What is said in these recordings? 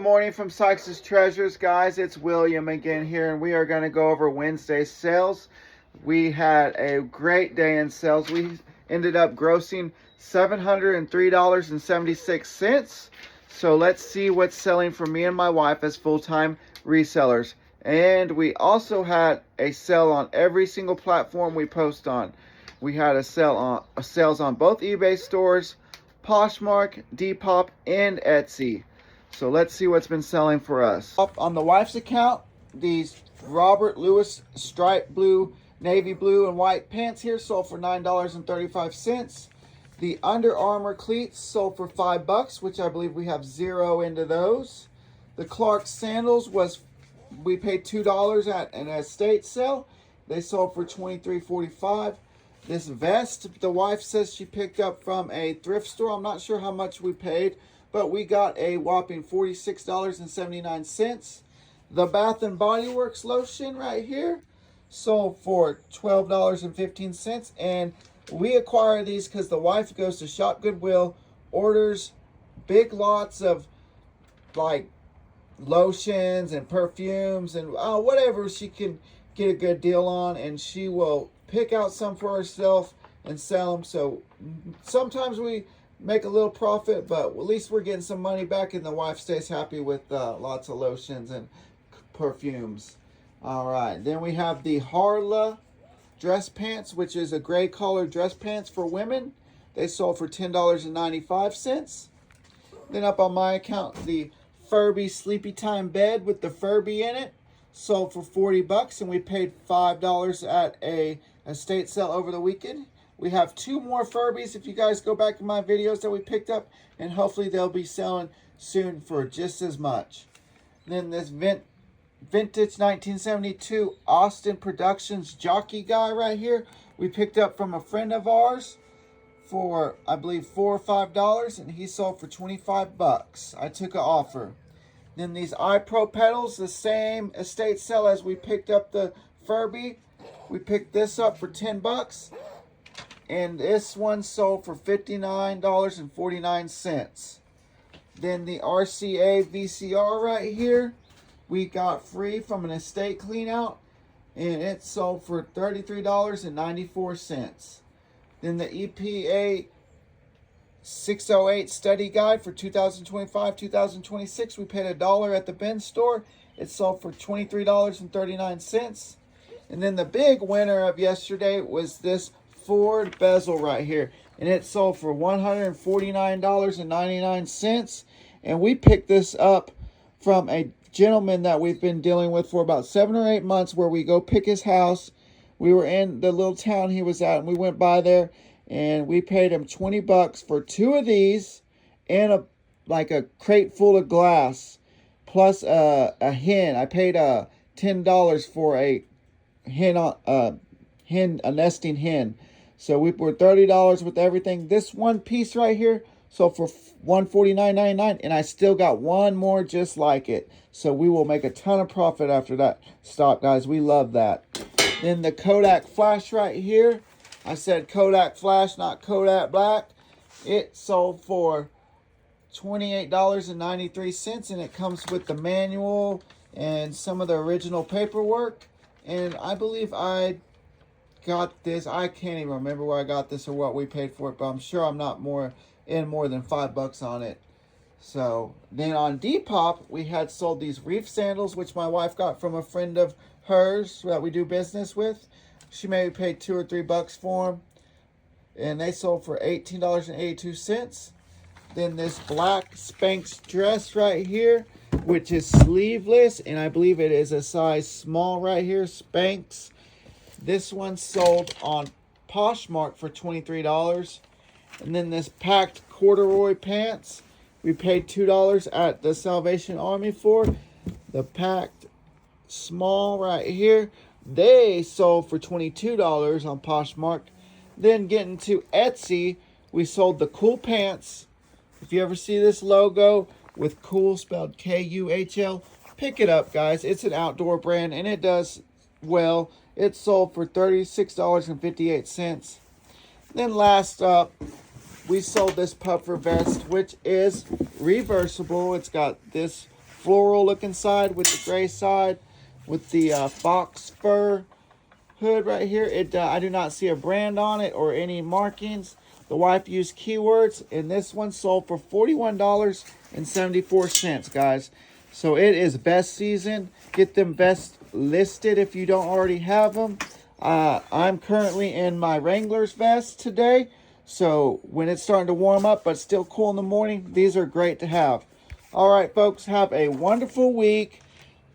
morning from SikesTreasures, guys. It's William again here, and we are going to go over Wednesday's sales. We had a great day in sales. We ended up grossing $703.76. So let's see what's selling for me and my wife as full-time resellers. And we also had a sale on every single platform we post on. We had a sales on both eBay stores, Poshmark, Depop, and Etsy. So let's see what's been selling for us. Up on the wife's account, these Robert Lewis striped blue, navy blue, and white pants here sold for $9.35. The Under Armour cleats sold for $5, which I believe we have 0 into those. The Clark sandals we paid $2 at an estate sale. They sold for $23.45. This vest, the wife says she picked up from a thrift store. I'm not sure how much we paid, but we got a whopping $46.79. The Bath and Body Works lotion right here sold for $12.15. And we acquire these because the wife goes to Shop Goodwill, orders big lots of like lotions and perfumes and whatever she can get a good deal on, and she will pick out some for herself and sell them. So sometimes we make a little profit, but at least we're getting some money back, and the wife stays happy with lots of lotions and perfumes. All right, then we have the Harla dress pants, which is a gray color dress pants for women. They sold for $10.95. Then up on my account, the Furby Sleepy Time bed with the Furby in it sold for $40, and we paid $5 at a estate sale over the weekend. We have 2 more Furbies if you guys go back in my videos that we picked up, and hopefully they'll be selling soon for just as much. Then this vintage 1972 Austin Productions jockey guy right here, we picked up from a friend of ours for I believe $4 or $5, and he sold for $25. I took an offer. Then these iPro pedals, the same estate sale as we picked up the Furby. We picked this up for $10, and this one sold for $59.49. Then the RCA VCR right here, we got free from an estate clean out, and it sold for $33.94. Then the EPA 608 study guide for 2025-2026, we paid $1 at the bin store. It sold for $23.39. And then the big winner of yesterday was this Ford bezel right here, and it sold for $149.99. And we picked this up from a gentleman that we've been dealing with for about 7 or 8 months, where we go pick his house. We were in the little town he was at, and we went by there, and we paid him $20 for 2 of these and a crate full of glass plus a hen. I paid $10 for a nesting hen. So we were $30 with everything. This one piece right here sold for $149.99, and I still got one more just like it. So we will make a ton of profit after that stock, guys. We love that. Then the Kodak flash right here. I said Kodak flash, not Kodak black. It sold for $28.93, and it comes with the manual and some of the original paperwork. And I believe I got this. I can't even remember where I got this or what we paid for it, but I'm sure I'm not more than $5 on it. So then on Depop, we had sold these reef sandals, which my wife got from a friend of hers that we do business with. She maybe paid $2 or $3 for them, and they sold for $18.82. Then this black Spanx dress right here, which is sleeveless, and I believe it is a size small right here, Spanx. This one sold on Poshmark for $23. And then this packed corduroy pants, we paid $2 at the Salvation Army for. The packed small right here, they sold for $22 on Poshmark. Then getting to Etsy, we sold the cool pants. If you ever see this logo with cool spelled K-U-H-L, pick it up, guys. It's an outdoor brand, and it does well. It sold for $36.58. Then last up, we sold this puffer vest, which is reversible. It's got this floral looking side with the gray side with the fox fur hood right here. I do not see a brand on it or any markings. The wife used keywords, and this one sold for $41.74, guys. So it is best season. Get them best listed if you don't already have them. I'm currently in my Wrangler's vest today. So when it's starting to warm up but still cool in the morning, these are great to have. All right, folks, have a wonderful week.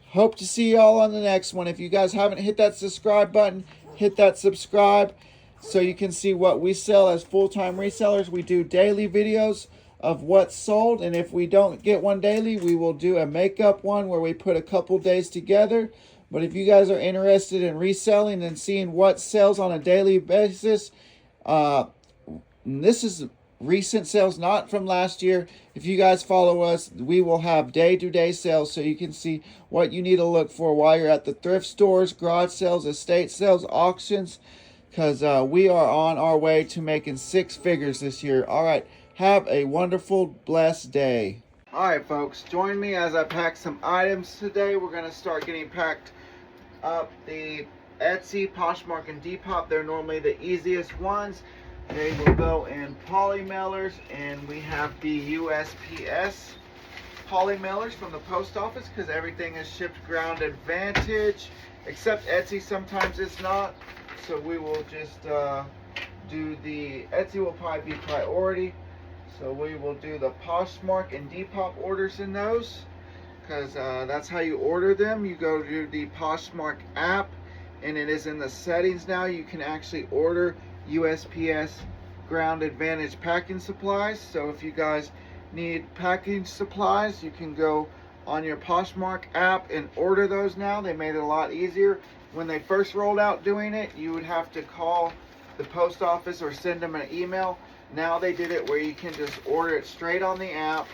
Hope to see y'all on the next one. If you guys haven't hit that subscribe button, hit that subscribe so you can see what we sell as full-time resellers. We do daily videos of what's sold, and if we don't get one daily, we will do a makeup one where we put a couple days together. But if you guys are interested in reselling and seeing what sells on a daily basis, this is recent sales, not from last year. If you guys follow us, we will have day-to-day sales so you can see what you need to look for while you're at the thrift stores, garage sales, estate sales, auctions, because we are on our way to making 6 figures this year. All right, have a wonderful, blessed day. All right, folks, join me as I pack some items today. We're going to start getting packed up the Etsy, Poshmark, and Depop. They're normally the easiest ones. They will go in poly mailers, and we have the USPS poly mailers from the post office because everything is shipped ground advantage, except Etsy sometimes it's not. So we will just do the Etsy will probably be priority. So we will do the Poshmark and Depop orders in those because that's how you order them. You go to the Poshmark app, and it is in the settings now. You can actually order USPS ground advantage packing supplies. So if you guys need packing supplies, you can go on your Poshmark app and order those now. They made it a lot easier. When they first rolled out doing it, you would have to call the post office or send them an email. Now they did it where you can just order it straight on the app.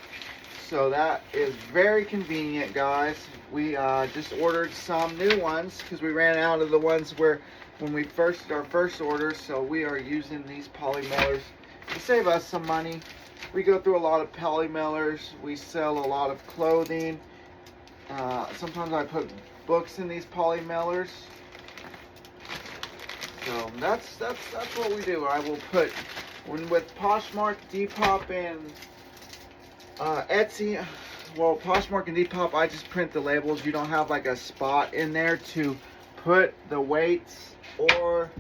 So that is very convenient, guys. We just ordered some new ones because we ran out of the ones where when we our first orders, so we are using these poly mailers to save us some money. We go through a lot of poly mailers. We sell a lot of clothing. Sometimes I put books in these poly mailers. So that's what we do. I will put with Poshmark, Depop, and Etsy. Well, Poshmark and Depop, I just print the labels. You don't have like a spot in there to put the weights or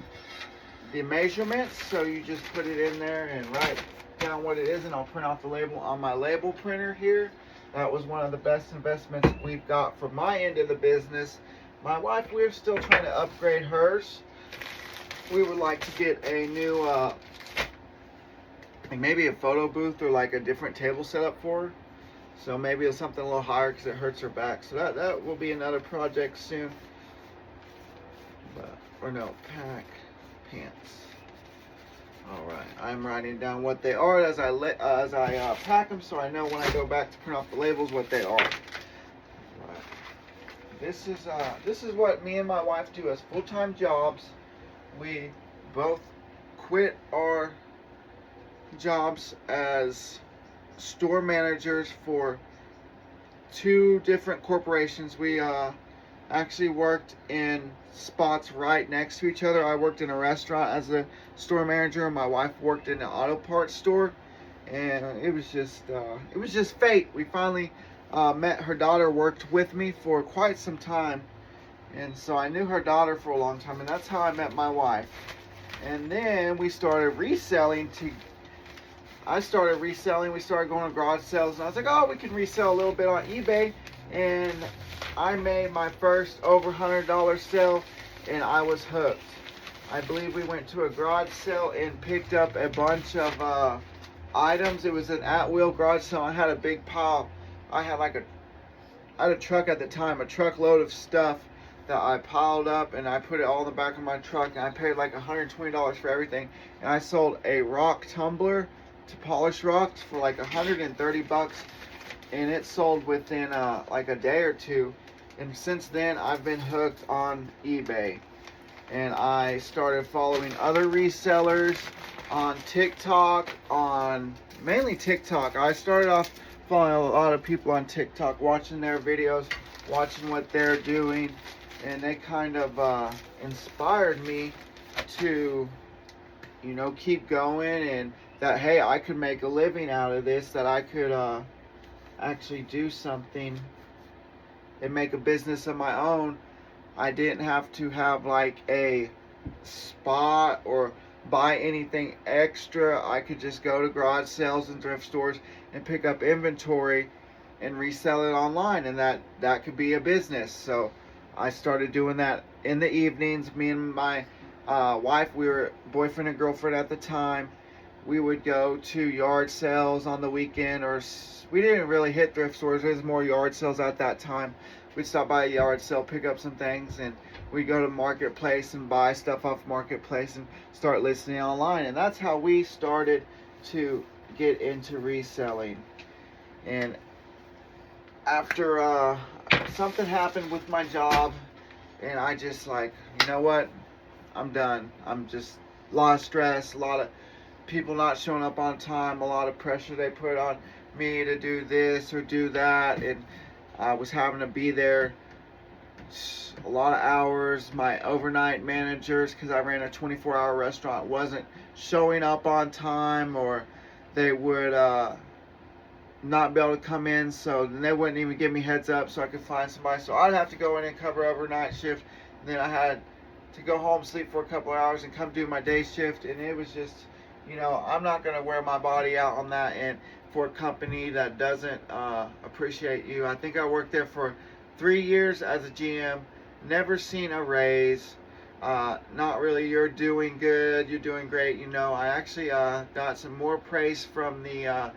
the measurements, so you just put it in there and write down what it is, and I'll print off the label on my label printer here. That was one of the best investments we've got for my end of the business. My wife, we're still trying to upgrade hers. We would like to get a new like maybe a photo booth or like a different table set up for her. So maybe it's something a little higher because it hurts her back. So that will be another project soon. Or no, pack pants. All right, I'm writing down what they are as I pack them, so I know when I go back to print off the labels what they are. All right. This is what me and my wife do as full-time jobs. We both quit our jobs as store managers for 2 different corporations. We actually worked in spots right next to each other. I worked in a restaurant as a store manager, and my wife worked in an auto parts store, and it was just fate. We finally met. Her daughter worked with me for quite some time, and so I knew her daughter for a long time, and that's how I met my wife. And then we started reselling. I started reselling. We started going to garage sales, and I was like, oh, we can resell a little bit on eBay. And I made my first over $100 sale, and I was hooked. I believe we went to a garage sale and picked up a bunch of items. It was an at-will garage sale. I had a big pile. I had a truck at the time, a truckload of stuff that I piled up, and I put it all in the back of my truck, and I paid like $120 for everything. And I sold a rock tumbler to polish rocks for like 130 bucks, and it sold within like a day or two. And since then I've been hooked on eBay, and I started following other resellers on TikTok, on mainly TikTok. I started off following a lot of people on TikTok, watching their videos, watching what they're doing, and they kind of inspired me to, you know, keep going, and that, hey, I could make a living out of this, that I could actually do something and make a business of my own. I didn't have to have like a spot or buy anything extra. I could just go to garage sales and thrift stores and pick up inventory and resell it online, and that could be a business. So I started doing that in the evenings. Me and my wife, we were boyfriend and girlfriend at the time. We would go to yard sales on the weekend, or we didn't really hit thrift stores. There was more yard sales at that time. We'd stop by a yard sale, pick up some things, and we'd go to Marketplace and buy stuff off Marketplace and start listing online. And that's how we started to get into reselling. And after something happened with my job, and I just like, you know what, I'm done. I'm just a lot of stress, a lot of people not showing up on time, a lot of pressure they put on me to do this or do that, and I was having to be there a lot of hours. My overnight managers, because I ran a 24-hour restaurant, wasn't showing up on time, or they would not be able to come in, so then they wouldn't even give me heads up so I could find somebody. So I'd have to go in and cover overnight shift, and then I had to go home, sleep for a couple of hours, and come do my day shift. And it was just, you know, I'm not going to wear my body out on that, and for a company that doesn't appreciate you. I think I worked there for 3 years as a GM, never seen a raise. Not really, you're doing good, you're doing great. You know, I actually got some more praise from the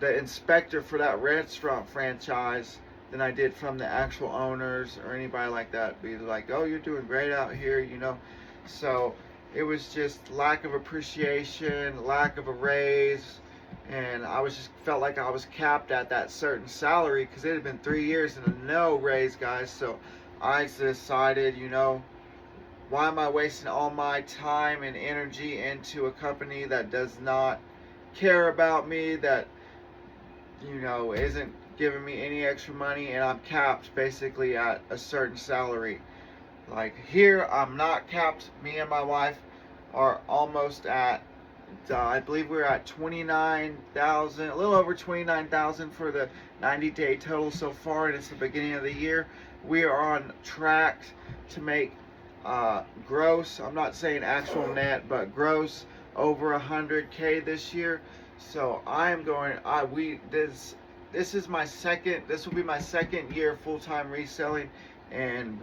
inspector for that restaurant franchise than I did from the actual owners or anybody like that. Be like, oh, you're doing great out here, you know. So it was just lack of appreciation, lack of a raise, and I was just felt like I was capped at that certain salary because it had been 3 years and no raise, guys. So I decided, you know, why am I wasting all my time and energy into a company that does not care about me, that, you know, isn't giving me any extra money, and I'm capped basically at a certain salary. Like here, I'm not capped. Me and my wife are almost at, I believe we're at 29,000, a little over 29,000 for the 90-day total so far, and it's the beginning of the year. We are on track to make gross, I'm not saying actual net, but gross over 100K this year. So I am going, this is my second, this will be my second year full-time reselling, and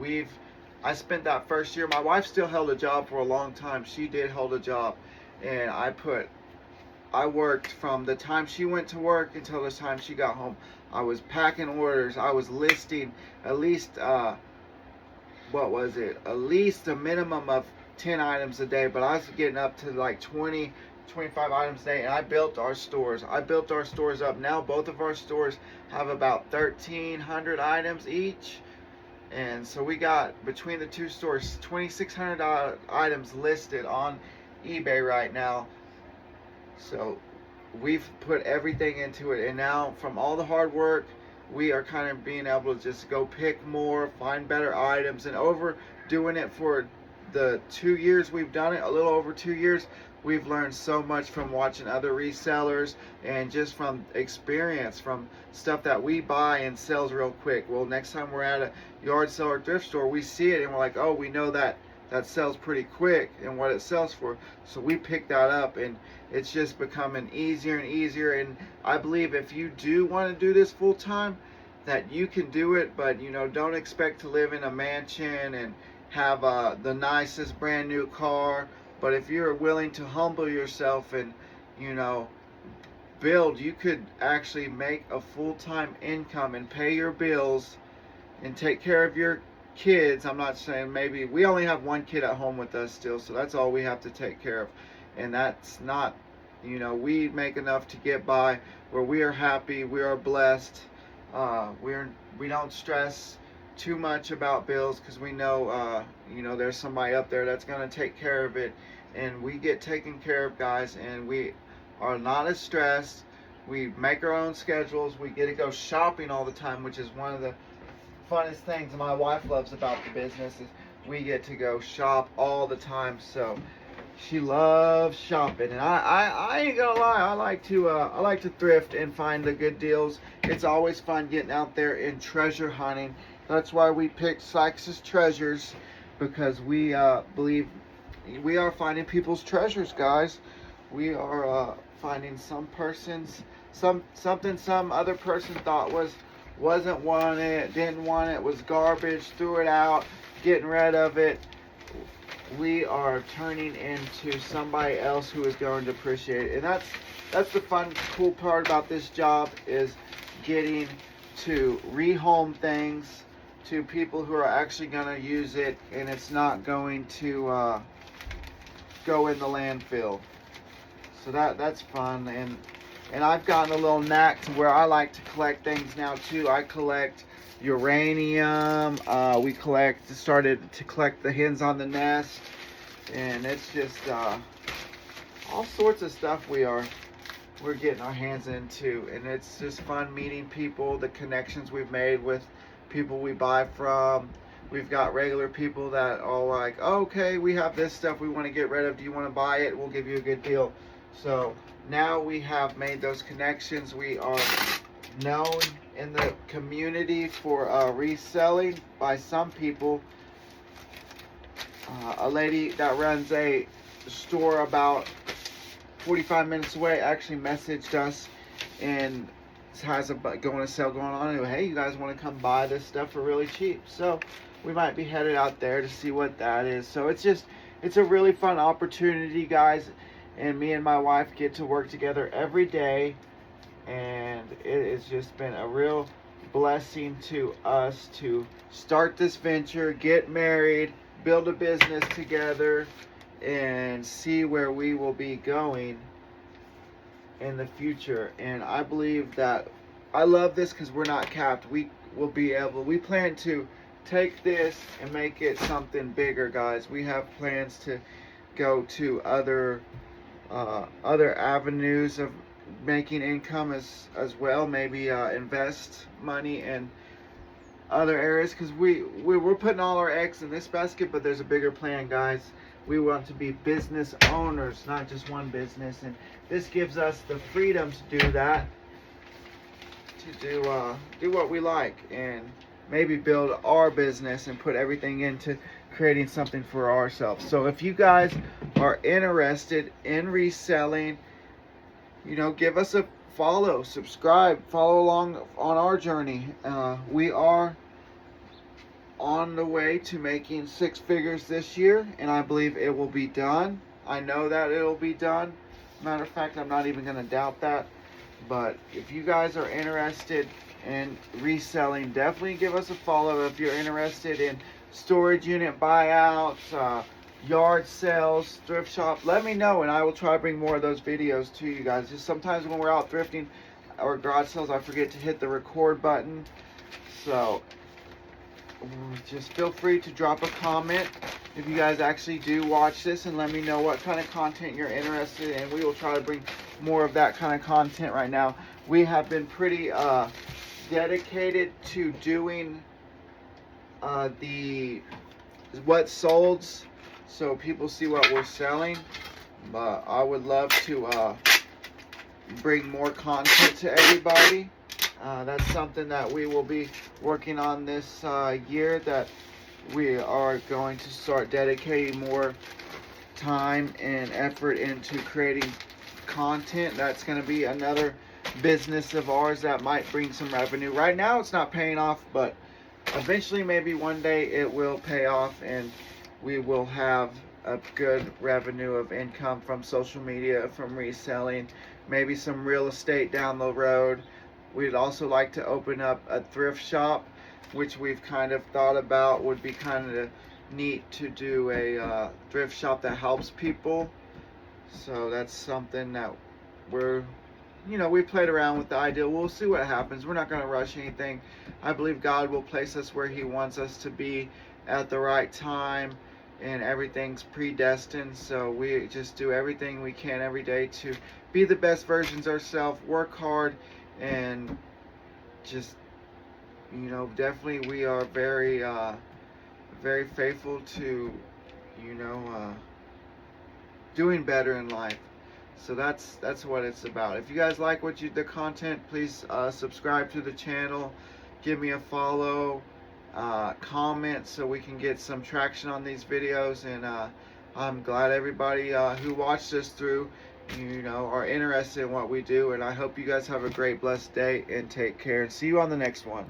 I spent that first year, my wife still held a job for a long time. She did hold a job, and I worked from the time she went to work until the time she got home. I was packing orders, I was listing at least, what was it, at least a minimum of 10 items a day, but I was getting up to like 20, 25 items a day, and I built our stores. I built our stores up. Now both of our stores have about 1,300 items each, and so we got, between the two stores, 2,600 items listed on eBay right now. So we've put everything into it, and now from all the hard work, we are kind of being able to just go pick more, find better items, and over doing it for the 2 years we've done it, a little over 2 years, we've learned so much from watching other resellers and just from experience, from stuff that we buy and sells real quick. Well, next time we're at a yard sale or thrift store, we see it and we're like, oh, we know that sells pretty quick and what it sells for. So we pick that up, and it's just becoming easier and easier. And I believe if you do want to do this full time, that you can do it, but you know, don't expect to live in a mansion and have the nicest brand new car. But if you're willing to humble yourself and, you know, build, you could actually make a full-time income and pay your bills and take care of your kids. I'm not saying, maybe we only have one kid at home with us still, so that's all we have to take care of, and that's not, you know, we make enough to get by where we are happy, we are blessed. We don't stress too much about bills because we know, you know, there's somebody up there that's going to take care of it, and we get taken care of, guys, and we are not as stressed. We make our own schedules. We get to go shopping all the time, which is one of the funnest things my wife loves about the business is we get to go shop all the time. So she loves shopping, and I ain't gonna lie. I like to thrift and find the good deals. It's always fun getting out there and treasure hunting. That's why we picked SikesTreasures, because we believe we are finding people's treasures, guys. We are finding something some other person thought wasn't wanted, didn't want it, was garbage, threw it out, getting rid of it. We are turning into somebody else who is going to appreciate it. And that's the fun, cool part about this job, is getting to rehome things to people who are actually going to use it, and it's not going to go in the landfill. So that's fun, and I've gotten a little knack to where I like to collect things now too. I collect uranium. We started to collect the hens on the nest, and it's just all sorts of stuff we're getting our hands into, and it's just fun meeting people, the connections we've made with people we buy from. We've got regular people that are like, okay, we have this stuff we want to get rid of. Do you want to buy it? We'll give you a good deal. So now we have made those connections. We are known in the community for reselling by some people. A lady that runs a store about 45 minutes away actually messaged us and has a sale going on, and hey, you guys want to come buy this stuff for really cheap? So we might be headed out there to see what that is. So it's a really fun opportunity, guys, and me and my wife get to work together every day, and it has just been a real blessing to us to start this venture, get married, build a business together, and see where we will be going in the future. And I believe that I love this because we're not capped. We plan to take this and make it something bigger, guys. We have plans to go to other avenues of making income as well. Maybe invest money in other areas, because we're putting all our eggs in this basket, but there's a bigger plan, guys. We want to be business owners, not just one business, and this gives us the freedom to do that, to do what we like, and maybe build our business and put everything into creating something for ourselves. So if you guys are interested in reselling, give us a follow, subscribe, follow along on our journey. We are on the way to making 6 figures this year, and I believe it will be done. I know that it'll be done. Matter of fact, I'm not even going to doubt that. But if you guys are interested in reselling, definitely give us a follow. If you're interested in storage unit buyouts, yard sales, thrift shop, let me know, and I will try to bring more of those videos to you guys. Just sometimes when we're out thrifting or garage sales, I forget to hit the record button. So just feel free to drop a comment if you guys actually do watch this, and let me know what kind of content you're interested in. We will try to bring more of that kind of content. Right now we have been pretty dedicated to doing the what solds, so people see what we're selling. But I would love to bring more content to everybody. That's something that we will be working on this year, that we are going to start dedicating more time and effort into creating content. That's going to be another business of ours that might bring some revenue. Right now it's not paying off, but eventually, maybe one day, it will pay off, and we will have a good revenue of income from social media, from reselling, maybe some real estate down the road. We'd also like to open up a thrift shop, which we've kind of thought about. Would be kind of neat to do a thrift shop that helps people. So that's something that we played around with the idea. We'll see what happens. We're not going to rush anything. I believe God will place us where He wants us to be at the right time, and everything's predestined. So we just do everything we can every day to be the best versions ourselves, work hard, and just, you know, definitely we are very very faithful to, you know, doing better in life. So that's what it's about. If you guys like the content, please subscribe to the channel, give me a follow, comment so we can get some traction on these videos. And I'm glad everybody who watched us through, you know, are interested in what we do. And I hope you guys have a great, blessed day and take care. And see you on the next one.